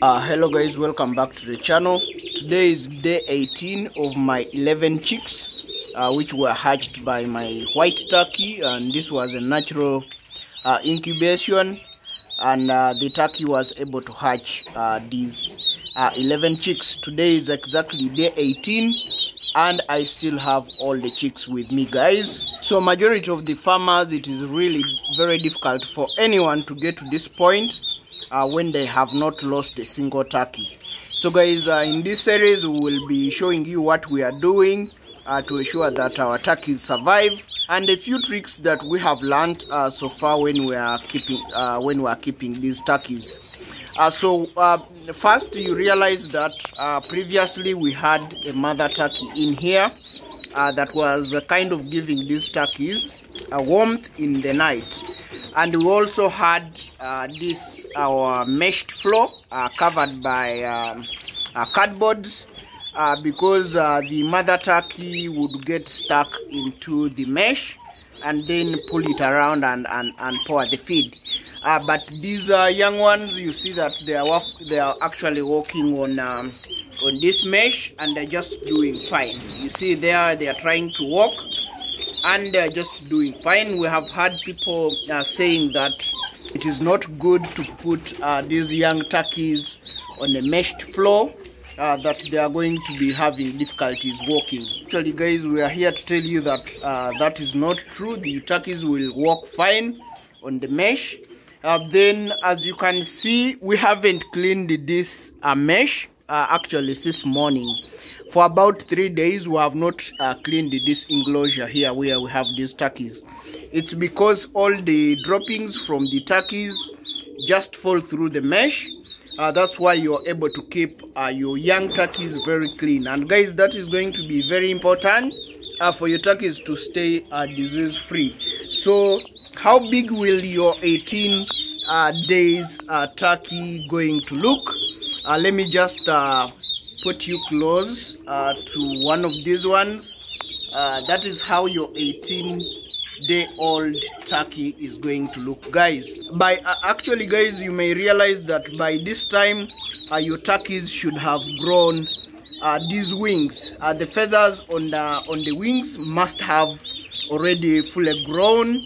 Hello guys, welcome back to the channel. Today is day 18 of my 11 chicks which were hatched by my white turkey, and this was a natural incubation, and the turkey was able to hatch these 11 chicks. Today is exactly day 18 and I still have all the chicks with me, guys. So majority of the farmers, it is really very difficult for anyone to get to this point when they have not lost a single turkey. So guys, in this series we will be showing you what we are doing to ensure that our turkeys survive, and a few tricks that we have learned so far when we are keeping these turkeys. First, you realize that previously we had a mother turkey in here that was kind of giving these turkeys a warmth in the night. And we also had our meshed floor covered by cardboards because the mother turkey would get stuck into the mesh and then pull it around and pour the feed. But these young ones, you see that they are actually walking on this mesh, and they're just doing fine. You see there, they are trying to walk and they're just doing fine. We have had people saying that it is not good to put these young turkeys on a meshed floor, that they are going to be having difficulties walking. Actually guys, we are here to tell you that that is not true. The turkeys will walk fine on the mesh. Then, as you can see, we haven't cleaned this mesh actually this morning. For about 3 days we have not cleaned this enclosure here where we have these turkeys. It's because all the droppings from the turkeys just fall through the mesh. That's why you're able to keep your young turkeys very clean. And guys, that is going to be very important for your turkeys to stay disease free. So how big will your 18 days turkey going to look? Let me just put you close to one of these ones. That is how your 18-day-old turkey is going to look, guys. Actually guys, you may realize that by this time your turkeys should have grown these wings. The feathers on the wings must have already fully grown.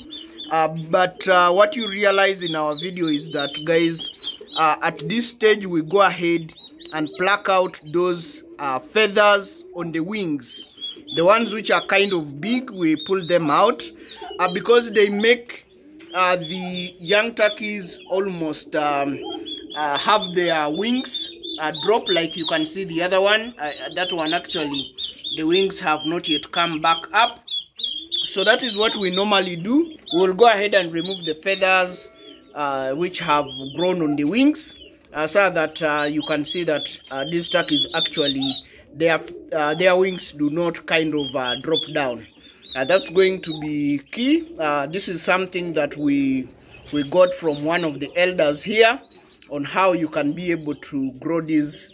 But what you realize in our video is that, guys, at this stage we go ahead and pluck out those feathers on the wings. The ones which are kind of big, we pull them out because they make the young turkeys almost have their wings drop, like you can see the other one. That one actually, the wings have not yet come back up. So that is what we normally do. We'll go ahead and remove the feathers which have grown on the wings, so that you can see that these turkeys actually, their wings do not kind of drop down. That's going to be key. This is something that we got from one of the elders here on how you can be able to grow these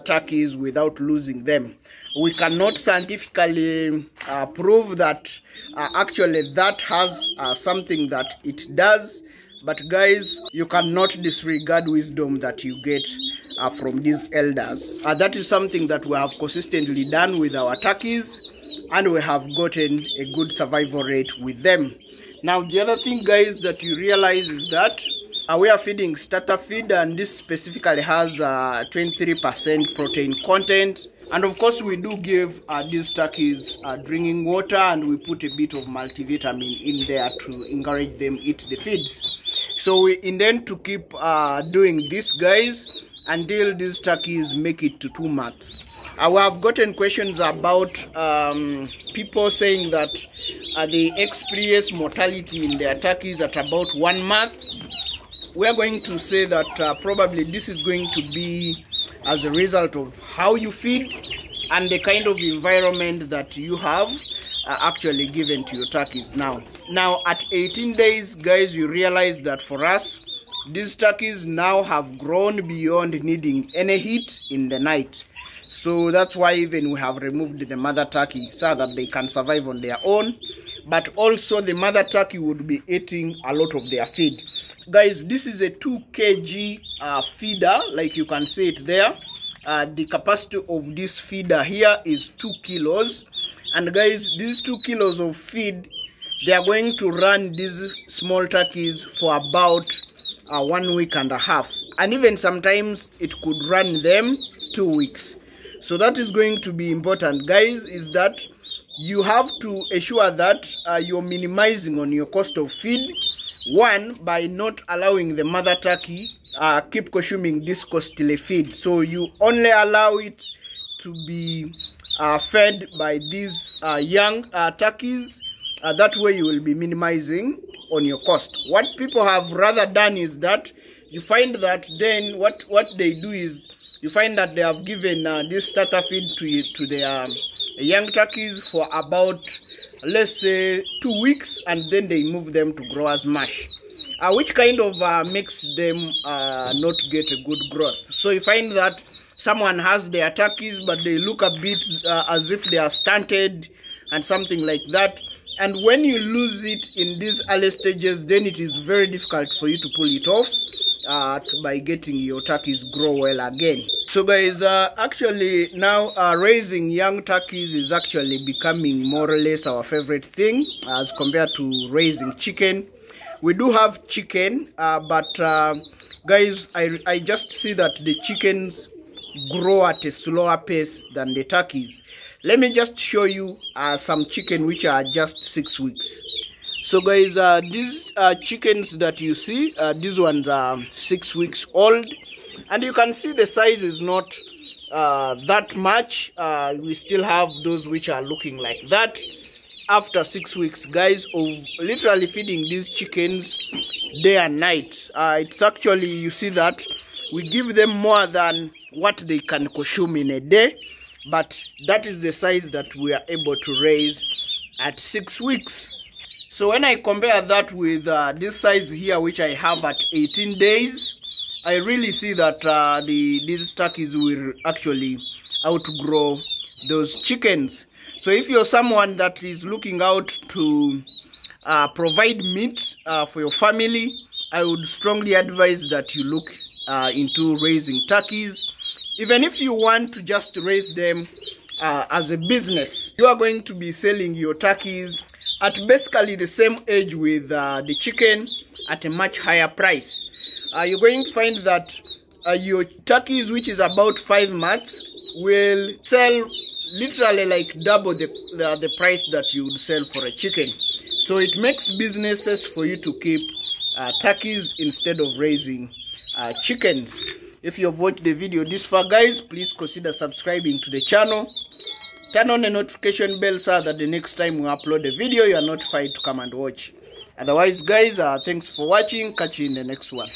turkeys without losing them. We cannot scientifically prove that actually that has something that it does, but guys, you cannot disregard wisdom that you get from these elders. That is something that we have consistently done with our turkeys, and we have gotten a good survival rate with them. Now the other thing, guys, that you realize is that we are feeding starter feed, and this specifically has 23% protein content. And of course we do give these turkeys drinking water, and we put a bit of multivitamin in there to encourage them eat the feeds. So we intend to keep doing this, guys, until these turkeys make it to 2 months. We have gotten questions about people saying that they experience mortality in their turkeys at about 1 month. We are going to say that probably this is going to be as a result of how you feed and the kind of environment that you have actually given to your turkeys. Now at 18 days, guys, you realize that for us, these turkeys now have grown beyond needing any heat in the night. So that's why even we have removed the mother turkey so that they can survive on their own. But also the mother turkey would be eating a lot of their feed. Guys, this is a 2 kg feeder, like you can see it there. The capacity of this feeder here is 2 kilos. And guys, these 2 kilos of feed, they are going to run these small turkeys for about 1 week and a half. And even sometimes it could run them 2 weeks. So that is going to be important, guys, is that you have to ensure that you're minimizing on your cost of feed. One, by not allowing the mother turkey keep consuming this costly feed. So you only allow it to be fed by these young turkeys. That way you will be minimizing on your cost. What people have rather done is that you find that then what they do is you find that they have given this starter feed to their young turkeys for about, let's say, 2 weeks, and then they move them to growers mash, which kind of makes them not get a good growth. So you find that someone has their turkeys, but they look a bit as if they are stunted and something like that. And when you lose it in these early stages, then it is very difficult for you to pull it off by getting your turkeys grow well again. So guys, actually now raising young turkeys is actually becoming more or less our favorite thing as compared to raising chicken. We do have chicken, but guys, I just see that the chickens grow at a slower pace than the turkeys. Let me just show you some chicken which are just 6 weeks. So guys, these chickens that you see, these ones are 6 weeks old, and you can see the size is not that much. We still have those which are looking like that. After 6 weeks, guys, of literally feeding these chickens day and night, it's actually, you see that we give them more than what they can consume in a day, but that is the size that we are able to raise at 6 weeks. So when I compare that with this size here, which I have at 18 days, I really see that these turkeys will actually outgrow those chickens. So if you're someone that is looking out to provide meat for your family, I would strongly advise that you look into raising turkeys. Even if you want to just raise them as a business, you are going to be selling your turkeys at basically the same age with the chicken at a much higher price. You're going to find that your turkeys, which is about 5 months, will sell literally like double the price that you would sell for a chicken. So it makes businesses for you to keep turkeys instead of raising chickens. If you have watched the video this far, guys, please consider subscribing to the channel. Turn on the notification bell so that the next time we upload a video, you are notified to come and watch. Otherwise, guys, thanks for watching. Catch you in the next one.